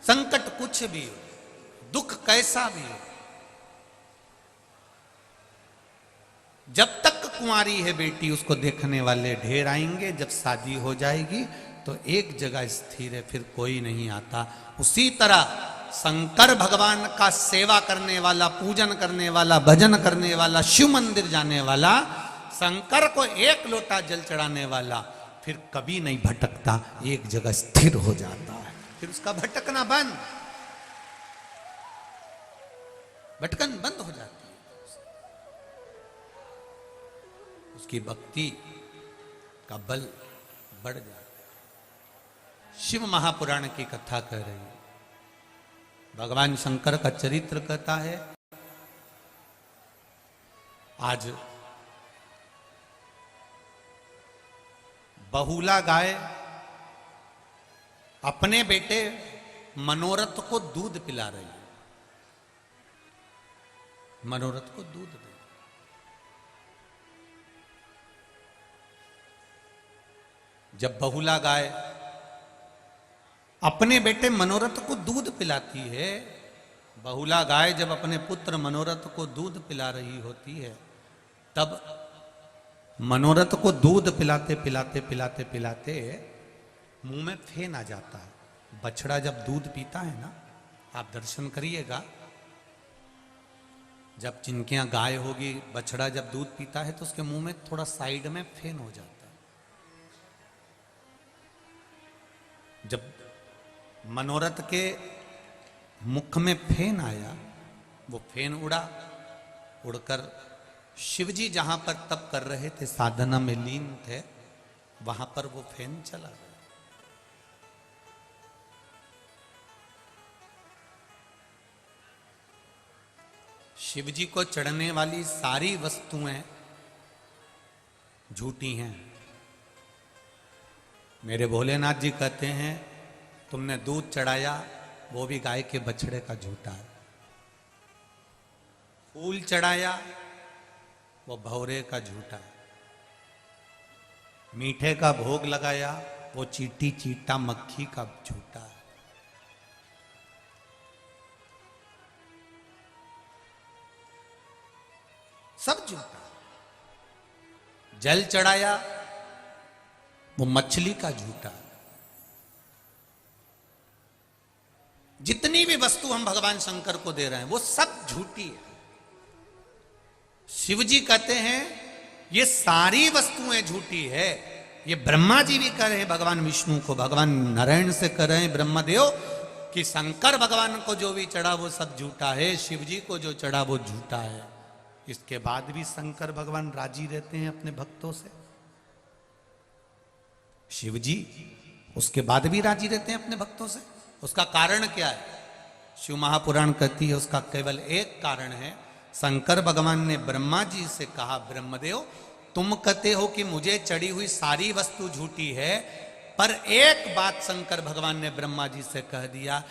संकट कुछ भी हो, दुख कैसा भी हो, जब तक कुंवारी है बेटी उसको देखने वाले ढेर आएंगे, जब शादी हो जाएगी तो एक जगह स्थिर है, फिर कोई नहीं आता। उसी तरह शंकर भगवान का सेवा करने वाला, पूजन करने वाला, भजन करने वाला, शिव मंदिर जाने वाला, शंकर को एक लोटा जल चढ़ाने वाला फिर कभी नहीं भटकता, एक जगह स्थिर हो जाता है, फिर उसका भटकना बंद, भटकन बंद हो जाती है, उसकी भक्ति का बल बढ़ जाता है। शिव महापुराण की कथा कह रही है, भगवान शंकर का चरित्र कहता है। आज बहुला गाय अपने बेटे मनोरथ को दूध पिला रही है, मनोरथ को दूध दे। जब बहुला गाय अपने बेटे मनोरथ को दूध पिलाती है, बहुला गाय जब अपने पुत्र मनोरथ को दूध पिला रही होती है, तब मनोरथ को दूध पिलाते पिलाते पिलाते पिलाते मुंह में फेन आ जाता है। बछड़ा जब दूध पीता है ना, आप दर्शन करिएगा, जब चिंकियां गाय होगी, बछड़ा जब दूध पीता है तो उसके मुंह में थोड़ा साइड में फेन हो जाता है। जब मनोरथ के मुख में फेन आया, वो फेन उड़ा, उड़कर शिवजी जहां पर तप कर रहे थे, साधना में लीन थे, वहां पर वो फेन चला गया। शिवजी को चढ़ने वाली सारी वस्तुएं झूठी हैं। मेरे भोलेनाथ जी कहते हैं, तुमने दूध चढ़ाया वो भी गाय के बछड़े का झूठा है, फूल चढ़ाया वो भौरे का झूठा है, मीठे का भोग लगाया वो चींटी चीटा मक्खी का झूठा है। सब झूठा। जल चढ़ाया वो मछली का झूठा है। जितनी भी वस्तु हम भगवान शंकर को दे रहे हैं वो सब झूठी है। शिव जी कहते हैं ये सारी वस्तुएं झूठी है। ये ब्रह्मा जी भी कह रहे हैं भगवान विष्णु को, भगवान नारायण से कह रहे हैं ब्रह्मदेव कि शंकर भगवान को जो भी चढ़ा वो सब झूठा है, शिव जी को जो चढ़ा वो झूठा है। इसके बाद भी शंकर भगवान राजी रहते हैं अपने भक्तों से। शिव जी उसके बाद भी राजी रहते हैं अपने भक्तों से। उसका कारण क्या है? शिव महापुराण कहती है उसका केवल एक कारण है। शंकर भगवान ने ब्रह्मा जी से कहा, ब्रह्मदेव तुम कहते हो कि मुझे चढ़ी हुई सारी वस्तु झूठी है, पर एक बात शंकर भगवान ने ब्रह्मा जी से कह दिया,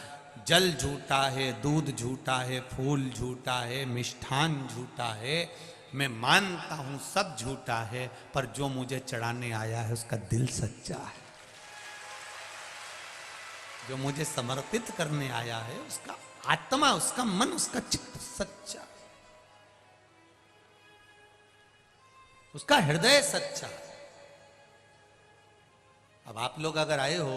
जल झूठा है, दूध झूठा है, फूल झूठा है, मिष्ठान झूठा है, मैं मानता हूं सब झूठा है, पर जो मुझे चढ़ाने आया है उसका दिल सच्चा है, जो मुझे समर्पित करने आया है उसका आत्मा, उसका मन, उसका चित्त सच्चा, उसका हृदय सच्चा। अब आप लोग अगर आए हो,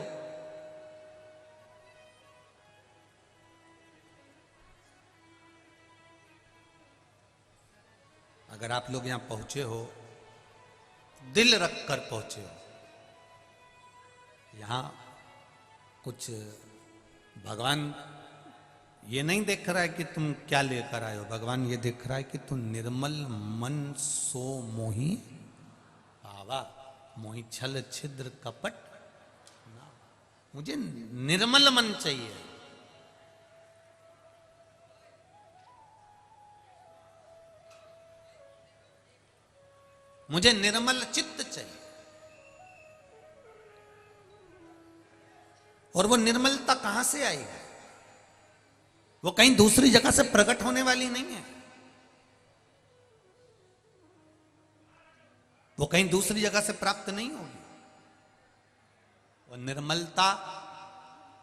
अगर आप लोग यहां पहुंचे हो, दिल रख कर पहुंचे हो, यहां कुछ भगवान ये नहीं देख रहा है कि तुम क्या लेकर आए हो, भगवान ये देख रहा है कि तुम निर्मल मन सो मोही आवा, मोही छल छिद्र कपट ना। मुझे निर्मल मन चाहिए, मुझे निर्मल चित्त चाहिए। और वो निर्मलता कहां से आएगी? वो कहीं दूसरी जगह से प्रकट होने वाली नहीं है, वो कहीं दूसरी जगह से प्राप्त नहीं होगी। वो निर्मलता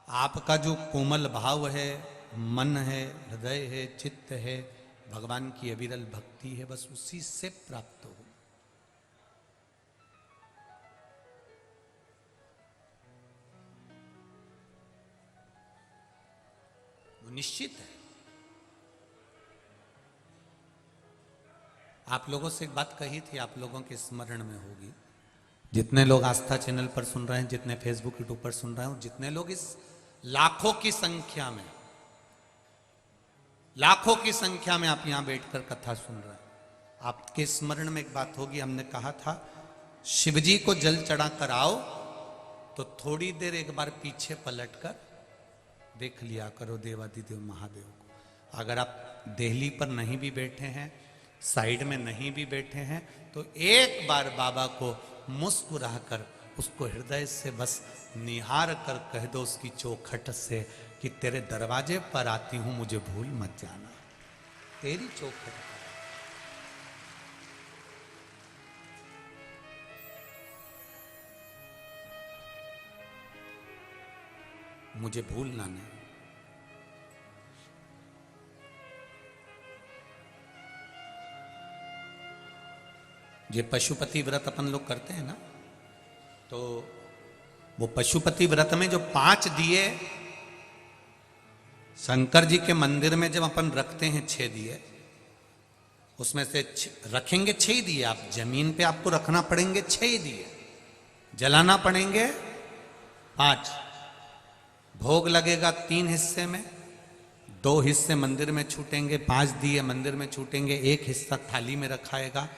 आपका जो कोमल भाव है, मन है, हृदय है, चित्त है, भगवान की अविरल भक्ति है, बस उसी से प्राप्त हो। वो निश्चित है। आप लोगों से एक बात कही थी, आप लोगों के स्मरण में होगी, जितने लोग आस्था चैनल पर सुन रहे हैं, जितने फेसबुक यूट्यूब पर सुन रहे हैं, जितने लोग इस लाखों की संख्या में आप यहां बैठकर कथा सुन रहे हैं, आपके स्मरण में एक बात होगी। हमने कहा था शिवजी को जल चढ़ा कर आओ तो थोड़ी देर एक बार पीछे पलटकर देख लिया करो देवादिदेव महादेव को। अगर आप देहली पर नहीं भी बैठे हैं, साइड में नहीं भी बैठे हैं, तो एक बार बाबा को मुस्कुरा कर उसको हृदय से बस निहार कर कह दो उसकी चौखट से कि तेरे दरवाजे पर आती हूं, मुझे भूल मत जाना, तेरी चौखट पर। मुझे भूलना नहीं। ये पशुपति व्रत अपन लोग करते हैं ना, तो वो पशुपति व्रत में जो 5 दिए शंकर जी के मंदिर में जब अपन रखते हैं, 6 दिए, उसमें से रखेंगे 6 दिए। आप जमीन पे आपको रखना पड़ेंगे 6 दिए, जलाना पड़ेंगे 5, भोग लगेगा 3 हिस्से में, 2 हिस्से मंदिर में छूटेंगे, 5 दिए मंदिर में छूटेंगे, 1 हिस्सा थाली में रखाएगा।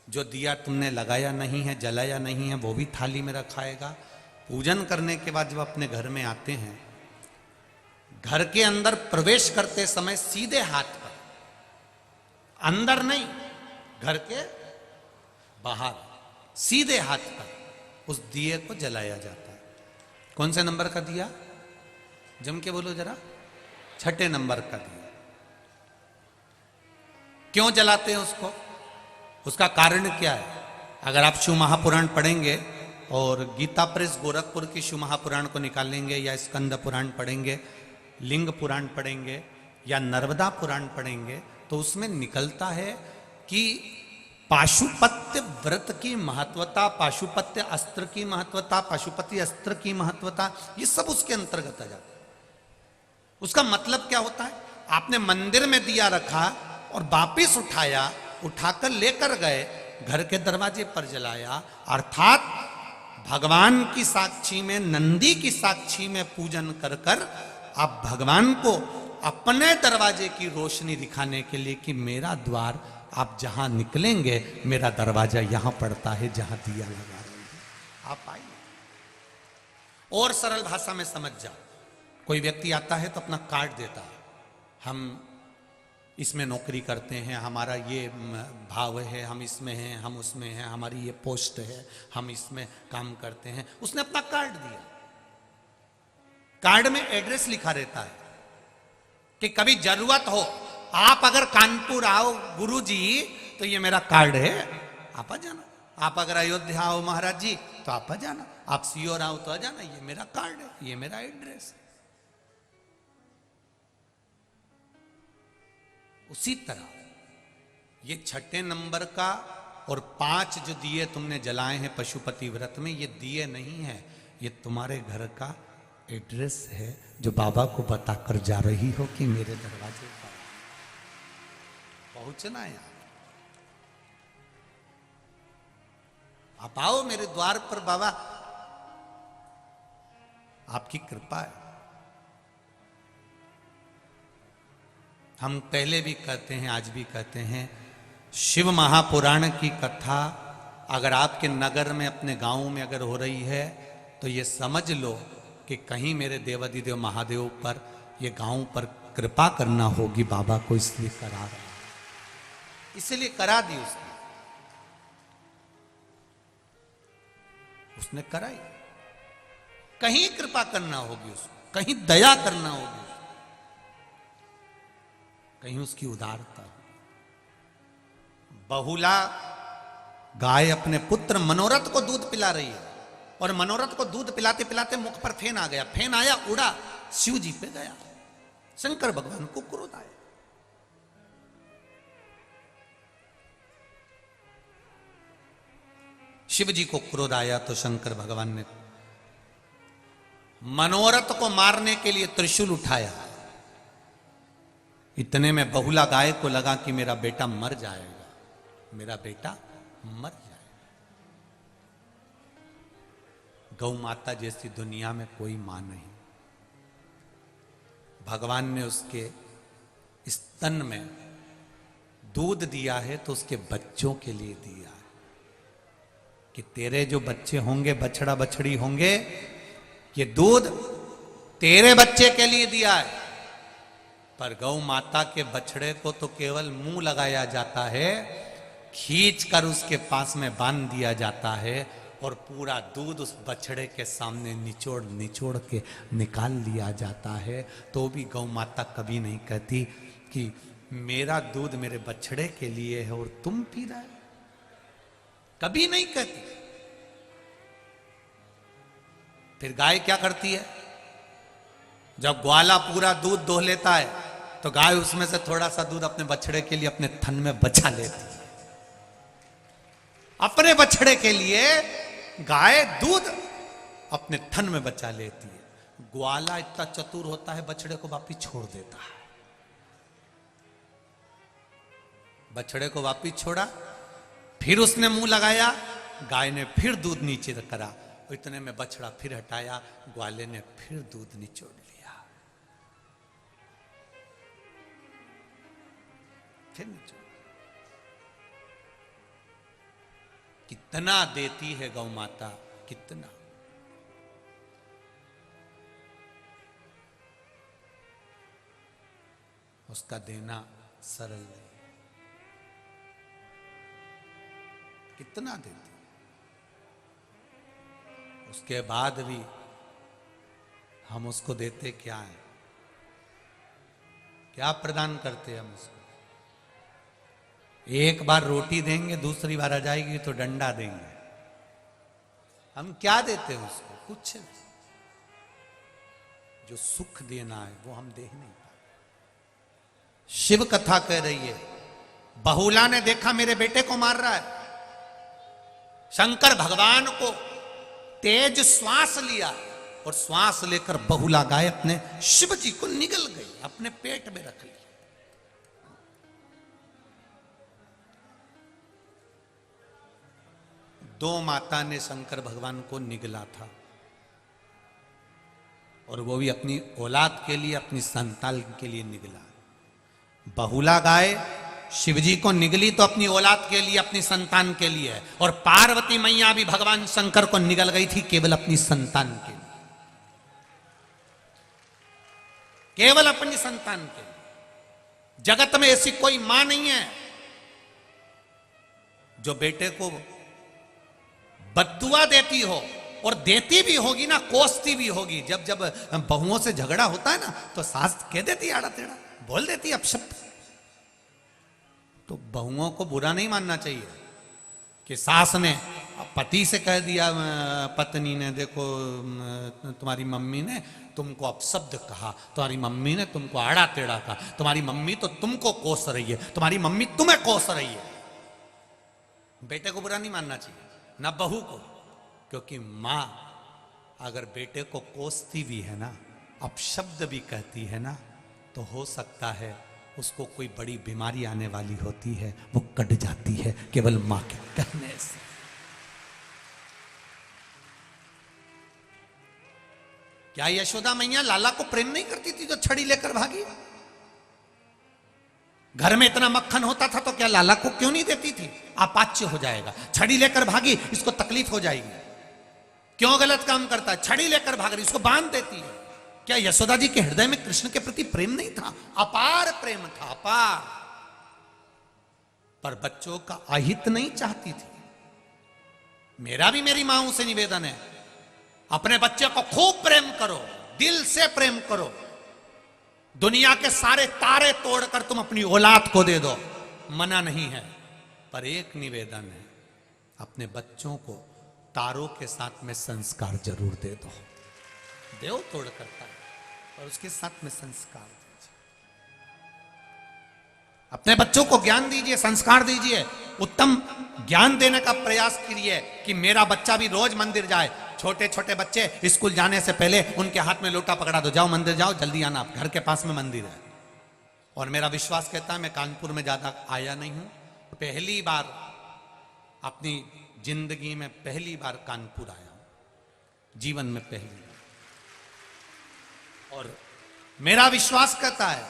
जो दिया तुमने लगाया नहीं है, जलाया नहीं है, वो भी थाली में रखाएगा। पूजन करने के बाद जब अपने घर में आते हैं, घर के अंदर प्रवेश करते समय सीधे हाथ पर, अंदर नहीं, घर के बाहर सीधे हाथ पर उस दिए को जलाया जाता है। कौन से नंबर का दिया? जम के बोलो जरा। 6ठे नंबर का दिया। क्यों जलाते हैं उसको? उसका कारण क्या है? अगर आप शिव महापुराण पढ़ेंगे और गीता प्रेस गोरखपुर की शिव महापुराण को निकालेंगे, या स्कंद पुराण पढ़ेंगे, लिंग पुराण पढ़ेंगे, या नर्मदा पुराण पढ़ेंगे, तो उसमें निकलता है कि पाशुपत्य व्रत की महत्वता, पाशुपत्य अस्त्र की महत्वता, पाशुपति अस्त्र की महत्वता, ये सब उसके अंतर्गत आ जाता है। उसका मतलब क्या होता है? आपने मंदिर में दिया रखा और वापिस उठाया, उठाकर लेकर गए, घर के दरवाजे पर जलाया, अर्थात भगवान की साक्षी में, नंदी की साक्षी में पूजन कर कर आप भगवान को अपने दरवाजे की रोशनी दिखाने के लिए कि मेरा द्वार, आप जहां निकलेंगे मेरा दरवाजा यहां पड़ता है जहां दिया लगा रहे हैं, आप आइए। और सरल भाषा में समझ जाओ, कोई व्यक्ति आता है तो अपना कार्ड देता है, हम इसमें नौकरी करते हैं, हमारा ये भाव है, हम इसमें हैं, हम उसमें हैं, हमारी ये पोस्ट है, हम इसमें काम करते हैं। उसने अपना कार्ड दिया, कार्ड में एड्रेस लिखा रहता है कि कभी जरूरत हो, आप अगर कानपुर आओ गुरुजी तो ये मेरा कार्ड है, आप आ जाना। आप अगर अयोध्या आओ महाराज जी तो आप आ जाना। आप सीओर आओ तो आ जाना, ये मेरा कार्ड है, ये मेरा एड्रेस है। उसी तरह ये 6ठे नंबर का और 5 जो दिए तुमने जलाए हैं पशुपति व्रत में, ये दिए नहीं है, ये तुम्हारे घर का एड्रेस है जो बाबा को बताकर जा रही हो कि मेरे दरवाजे पर पहुंचना है। आप आओ मेरे द्वार पर, बाबा आपकी कृपा है। हम पहले भी कहते हैं, आज भी कहते हैं, शिव महापुराण की कथा अगर आपके नगर में, अपने गांव में अगर हो रही है तो ये समझ लो कि कहीं मेरे देवादिदेव महादेव पर, ये गांव पर कृपा करना होगी बाबा को, इसलिए करा रहा है, इसलिए करा दी उसने कराई। कहीं कृपा करना होगी उसको, कहीं दया करना होगी, कहीं उसकी उदारता। बहुला गाय अपने पुत्र मनोरथ को दूध पिला रही है, और मनोरथ को दूध पिलाते पिलाते मुख पर फेन आ गया, फेन आया उड़ा शिव जी पे गया। शंकर भगवान को क्रोध आया। शिव जी को क्रोध आया तो शंकर भगवान ने मनोरथ को मारने के लिए त्रिशूल उठाया। इतने में बहुला गाय को लगा कि मेरा बेटा मर जाएगा, मेरा बेटा मर जाएगा। गौ माता जैसी दुनिया में कोई मां नहीं। भगवान ने उसके स्तन में दूध दिया है तो उसके बच्चों के लिए दिया है कि तेरे जो बच्चे होंगे, बछड़ा बछड़ी होंगे, ये दूध तेरे बच्चे के लिए दिया है। पर गौ माता के बछड़े को तो केवल मुंह लगाया जाता है, खींच कर उसके पास में बांध दिया जाता है और पूरा दूध उस बछड़े के सामने निचोड़ निचोड़ के निकाल लिया जाता है। तो भी गौ माता कभी नहीं कहती कि मेरा दूध मेरे बछड़े के लिए है और तुम पी रहे हो, कभी नहीं कहती। फिर गाय क्या करती है, जब ग्वाला पूरा दूध दोह लेता है तो गाय उसमें से थोड़ा सा दूध अपने बछड़े के लिए अपने थन में बचा लेती है। अपने बछड़े के लिए गाय दूध अपने थन में बचा लेती है। ग्वाला इतना चतुर होता है, बछड़े को वापिस छोड़ देता है। बछड़े को वापिस छोड़ा, फिर उसने मुंह लगाया, गाय ने फिर दूध नीचे करा, इतने में बछड़ा फिर हटाया, ग्वाले ने फिर दूध निचोड़ लिया, फिर निचोड़। कितना देती है गौ माता, कितना। उसका देना सरल नहीं, कितना देती। उसके बाद भी हम उसको देते क्या है, क्या प्रदान करते हम उसको। एक बार रोटी देंगे, दूसरी बार आ जाएगी तो डंडा देंगे। हम क्या देते हैं उसको, कुछ नहीं। जो सुख देना है वो हम दे ही नहीं पाते। शिव कथा कह रही है, बहुला ने देखा मेरे बेटे को मार रहा है। शंकर भगवान को तेज श्वास लिया और श्वास लेकर बहुला गाय अपने शिव जी को निगल गई, अपने पेट में रख लिया। दो माता ने शंकर भगवान को निगला था और वो भी अपनी औलाद के लिए, अपनी संतान के लिए निगला। बहुला गाय शिवजी को निगली तो अपनी औलाद के लिए, अपनी संतान के लिए, और पार्वती मैया भी भगवान शंकर को निगल गई थी केवल अपनी संतान के लिए, केवल अपनी संतान के लिए। जगत में ऐसी कोई मां नहीं है जो बेटे को बद्दुआ देती हो, और देती भी होगी ना, कोसती भी होगी। जब जब बहुओं से झगड़ा होता है ना तो सास कह देती आड़ा टेढ़ा, बोल देती अपशब्द। तो बहुओं को बुरा नहीं मानना चाहिए कि सास ने पति से कह दिया, पत्नी ने, देखो तुम्हारी मम्मी ने तुमको अपशब्द कहा, तुम्हारी मम्मी ने तुमको आड़ा टेढ़ा कहा, तुम्हारी मम्मी तो तुमको कोस रही है, तुम्हारी मम्मी तुम्हें कोस रही है। बेटे को बुरा नहीं मानना चाहिए, ना बहू को, क्योंकि मां अगर बेटे को कोसती भी है ना, अपशब्द भी कहती है ना, तो हो सकता है उसको कोई बड़ी बीमारी आने वाली होती है, वो कट जाती है केवल मां के कहने से। क्या यशोदा मैया लाला को प्रेम नहीं करती थी जो छड़ी लेकर भागी? घर में इतना मक्खन होता था तो क्या लाला को क्यों नहीं देती थी? अपाच्य हो जाएगा, छड़ी लेकर भागी, इसको तकलीफ हो जाएगी। क्यों गलत काम करता है? छड़ी लेकर भाग रही, इसको बांध देती है। क्या यशोदा जी के हृदय में कृष्ण के प्रति प्रेम नहीं था? अपार प्रेम था, अपार। पर बच्चों का अहित नहीं चाहती थी। मेरा भी मेरी मां से निवेदन है, अपने बच्चे को खूब प्रेम करो, दिल से प्रेम करो। दुनिया के सारे तारे तोड़कर तुम अपनी औलाद को दे दो, मना नहीं है। पर एक निवेदन है, अपने बच्चों को तारों के साथ में संस्कार जरूर दे दो। देव तोड़ करता है और उसके साथ में संस्कार दीजिए। अपने बच्चों को ज्ञान दीजिए, संस्कार दीजिए, उत्तम ज्ञान देने का प्रयास कीजिए कि मेरा बच्चा भी रोज मंदिर जाए। छोटे छोटे बच्चे स्कूल जाने से पहले उनके हाथ में लोटा पकड़ा दो, जाओ मंदिर जाओ, जल्दी आना, घर के पास में मंदिर है। और मेरा विश्वास कहता है, मैं कानपुर में ज्यादा आया नहीं हूं, पहली बार अपनी जिंदगी में पहली बार कानपुर आया हूं, जीवन में पहली बार। और मेरा विश्वास कहता है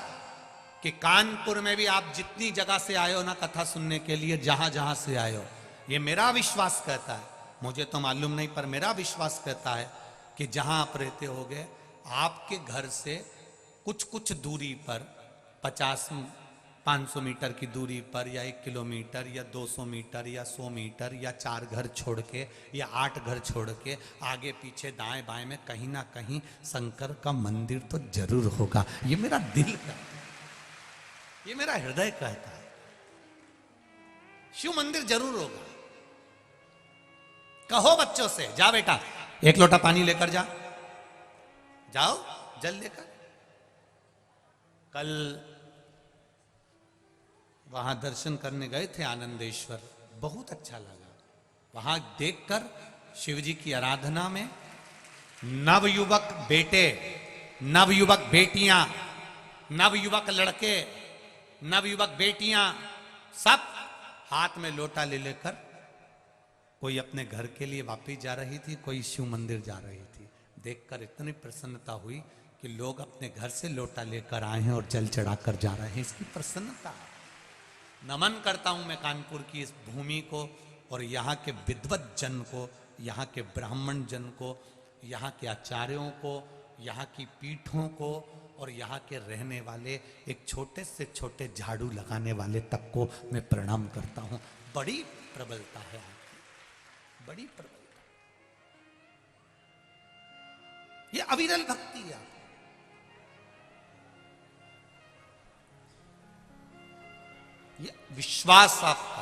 कि कानपुर में भी आप जितनी जगह से आए हो ना कथा सुनने के लिए, जहां जहां से आए हो, ये मेरा विश्वास कहता है, मुझे तो मालूम नहीं पर मेरा विश्वास कहता है कि जहां आप रहते होगे, आपके घर से कुछ कुछ दूरी पर 500 मीटर की दूरी पर या 1 किलोमीटर या 200 मीटर या 100 मीटर या 4 घर छोड़ के या 8 घर छोड़ के आगे पीछे दाएं बाएं में कहीं ना कहीं शंकर का मंदिर तो जरूर होगा। ये मेरा दिल कहता है, ये मेरा हृदय कहता है, शिव मंदिर जरूर होगा। कहो बच्चों से, जा बेटा 1 लोटा पानी लेकर जा, जाओ जल लेकर। कल वहां दर्शन करने गए थे आनंदेश्वर, बहुत अच्छा लगा। वहां देखकर शिव जी की आराधना में नवयुवक बेटे, नवयुवक बेटियां, नवयुवक लड़के, नवयुवक बेटियां सब हाथ में लोटा ले लेकर, कोई अपने घर के लिए वापिस जा रही थी, कोई शिव मंदिर जा रही थी। देखकर इतनी प्रसन्नता हुई कि लोग अपने घर से लोटा लेकर आए हैं और जल चढ़ाकर जा रहे हैं। इसकी प्रसन्नता, नमन करता हूं मैं कानपुर की इस भूमि को और यहाँ के विद्वत जन को, यहाँ के ब्राह्मण जन को, यहाँ के आचार्यों को, यहाँ की पीठों को और यहाँ के रहने वाले एक छोटे से छोटे झाड़ू लगाने वाले तक को मैं प्रणाम करता हूं। बड़ी प्रबलता है आपकी, बड़ी प्रबलता, ये अविरल भक्ति है। ये विश्वास आपका,